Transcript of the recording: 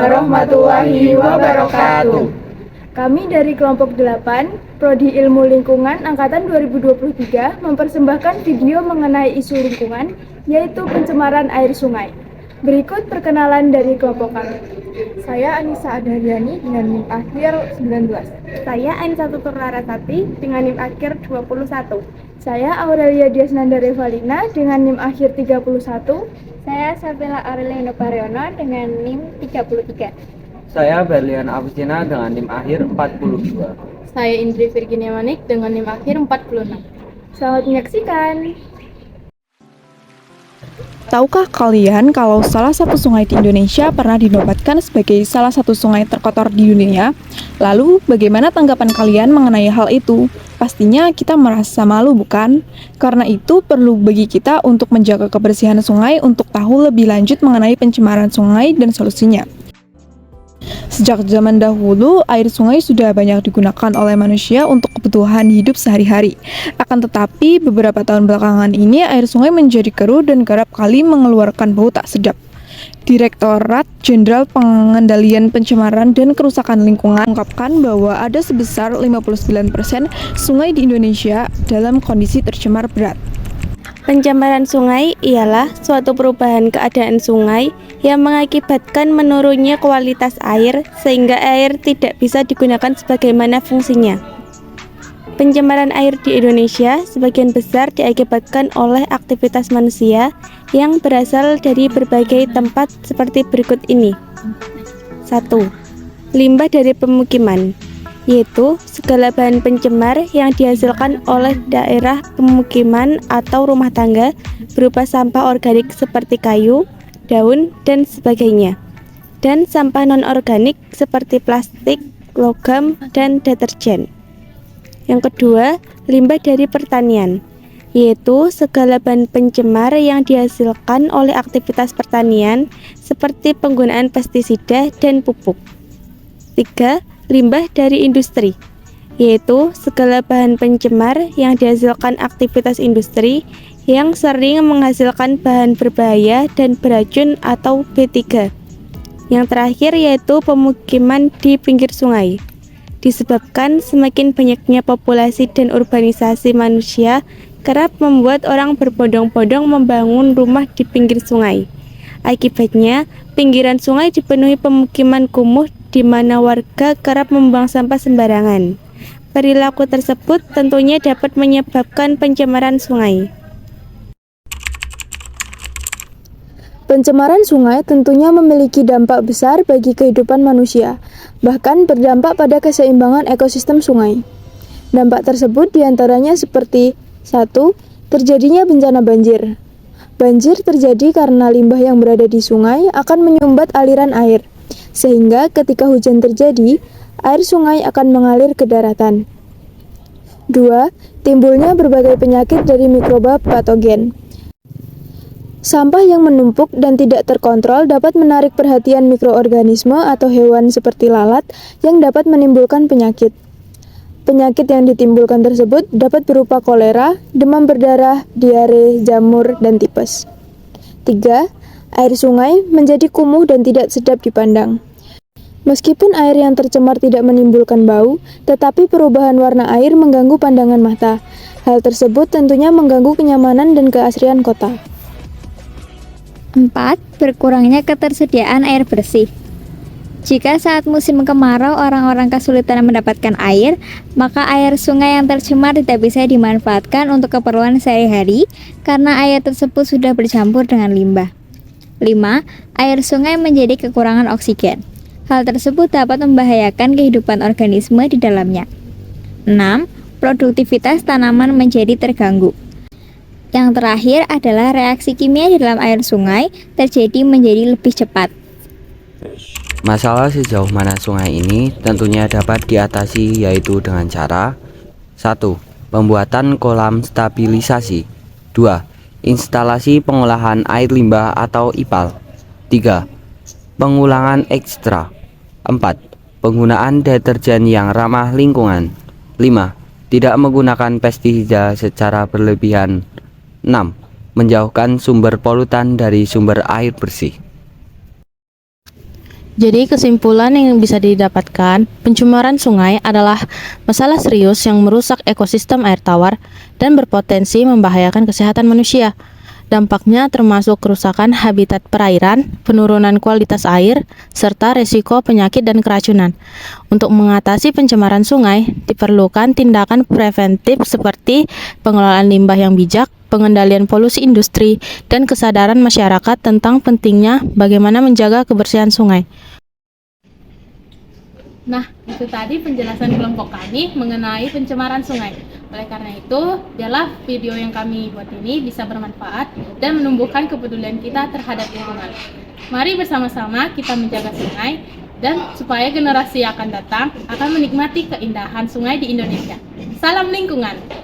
warahmatullahi wabarakatuh. Kami dari kelompok 8, Prodi Ilmu Lingkungan Angkatan 2023 mempersembahkan video mengenai isu lingkungan, yaitu pencemaran air sungai. Berikut perkenalan dari kelompok kami. Saya Anissa Adharyani dengan NIM akhir 19. Saya Ainsa Tutur Larasati dengan NIM akhir 21. Saya Aurelia Diasnanda Revalina dengan NIM akhir 31. Saya Sabella Aureliano Pariono dengan NIM 33. Saya Berlian Agustina dengan NIM akhir 42. Saya Indri Virginia Manik dengan NIM akhir 46. Selamat menyaksikan. Tahukah kalian kalau salah satu sungai di Indonesia pernah dinobatkan sebagai salah satu sungai terkotor di dunia? Lalu, bagaimana tanggapan kalian mengenai hal itu? Pastinya kita merasa malu, bukan? Karena itu perlu bagi kita untuk menjaga kebersihan sungai untuk tahu lebih lanjut mengenai pencemaran sungai dan solusinya. Sejak zaman dahulu, air sungai sudah banyak digunakan oleh manusia untuk kebutuhan hidup sehari-hari. Akan tetapi, beberapa tahun belakangan ini, air sungai menjadi keruh dan kerap kali mengeluarkan bau tak sedap. Direktorat Jenderal Pengendalian Pencemaran dan Kerusakan Lingkungan mengungkapkan bahwa ada sebesar 59% sungai di Indonesia dalam kondisi tercemar berat. Pencemaran sungai ialah suatu perubahan keadaan sungai yang mengakibatkan menurunnya kualitas air sehingga air tidak bisa digunakan sebagaimana fungsinya. Pencemaran air di Indonesia sebagian besar diakibatkan oleh aktivitas manusia yang berasal dari berbagai tempat seperti berikut ini. 1. Limbah dari pemukiman, yaitu segala bahan pencemar yang dihasilkan oleh daerah pemukiman atau rumah tangga berupa sampah organik seperti kayu, daun, dan sebagainya, dan sampah non-organik seperti plastik, logam, dan deterjen. Yang kedua, limbah dari pertanian, yaitu segala bahan pencemar yang dihasilkan oleh aktivitas pertanian seperti penggunaan pestisida dan pupuk. 3. Limbah dari industri, yaitu segala bahan pencemar yang dihasilkan aktivitas industri yang sering menghasilkan bahan berbahaya dan beracun atau B3. Yang terakhir yaitu pemukiman di pinggir sungai. Disebabkan semakin banyaknya populasi dan urbanisasi manusia kerap membuat orang berbondong-bondong membangun rumah di pinggir sungai. Akibatnya, pinggiran sungai dipenuhi pemukiman kumuh di mana warga kerap membuang sampah sembarangan. Perilaku tersebut tentunya dapat menyebabkan pencemaran sungai. Pencemaran sungai tentunya memiliki dampak besar bagi kehidupan manusia, bahkan berdampak pada keseimbangan ekosistem sungai. Dampak tersebut diantaranya seperti 1. Terjadinya bencana banjir. Banjir terjadi karena limbah yang berada di sungai akan menyumbat aliran air, sehingga ketika hujan terjadi, air sungai akan mengalir ke daratan. 2. Timbulnya berbagai penyakit dari mikroba patogen. Sampah yang menumpuk dan tidak terkontrol dapat menarik perhatian mikroorganisme atau hewan seperti lalat yang dapat menimbulkan penyakit. Penyakit yang ditimbulkan tersebut dapat berupa kolera, demam berdarah, diare, jamur, dan tipes. 3. Air sungai menjadi kumuh dan tidak sedap dipandang. Meskipun air yang tercemar tidak menimbulkan bau, tetapi perubahan warna air mengganggu pandangan mata. Hal tersebut tentunya mengganggu kenyamanan dan keasrian kota. 4. Berkurangnya ketersediaan air bersih. Jika saat musim kemarau orang-orang kesulitan mendapatkan air, maka air sungai yang tercemar tidak bisa dimanfaatkan untuk keperluan sehari-hari karena air tersebut sudah bercampur dengan limbah. 5. Air sungai menjadi kekurangan oksigen. Hal tersebut dapat membahayakan kehidupan organisme di dalamnya. 6. Produktivitas tanaman menjadi terganggu. Yang terakhir adalah reaksi kimia di dalam air sungai terjadi menjadi lebih cepat. Masalah sejauh mana sungai ini tentunya dapat diatasi, yaitu dengan cara 1. Pembuatan kolam stabilisasi. 2. Instalasi pengolahan air limbah atau IPAL. 3. Pengulangan ekstra. 4. Penggunaan deterjen yang ramah lingkungan. 5. Tidak menggunakan pestisida secara berlebihan. 6. Menjauhkan sumber polutan dari sumber air bersih. Jadi kesimpulan yang bisa didapatkan, pencemaran sungai adalah masalah serius yang merusak ekosistem air tawar dan berpotensi membahayakan kesehatan manusia. Dampaknya termasuk kerusakan habitat perairan, penurunan kualitas air, serta resiko penyakit dan keracunan. Untuk mengatasi pencemaran sungai, diperlukan tindakan preventif seperti pengelolaan limbah yang bijak, pengendalian polusi industri, dan kesadaran masyarakat tentang pentingnya bagaimana menjaga kebersihan sungai. Nah, itu tadi penjelasan kelompok kami mengenai pencemaran sungai. Oleh karena itu, biarlah video yang kami buat ini bisa bermanfaat dan menumbuhkan kepedulian kita terhadap lingkungan. Mari bersama-sama kita menjaga sungai dan supaya generasi yang akan datang akan menikmati keindahan sungai di Indonesia. Salam lingkungan!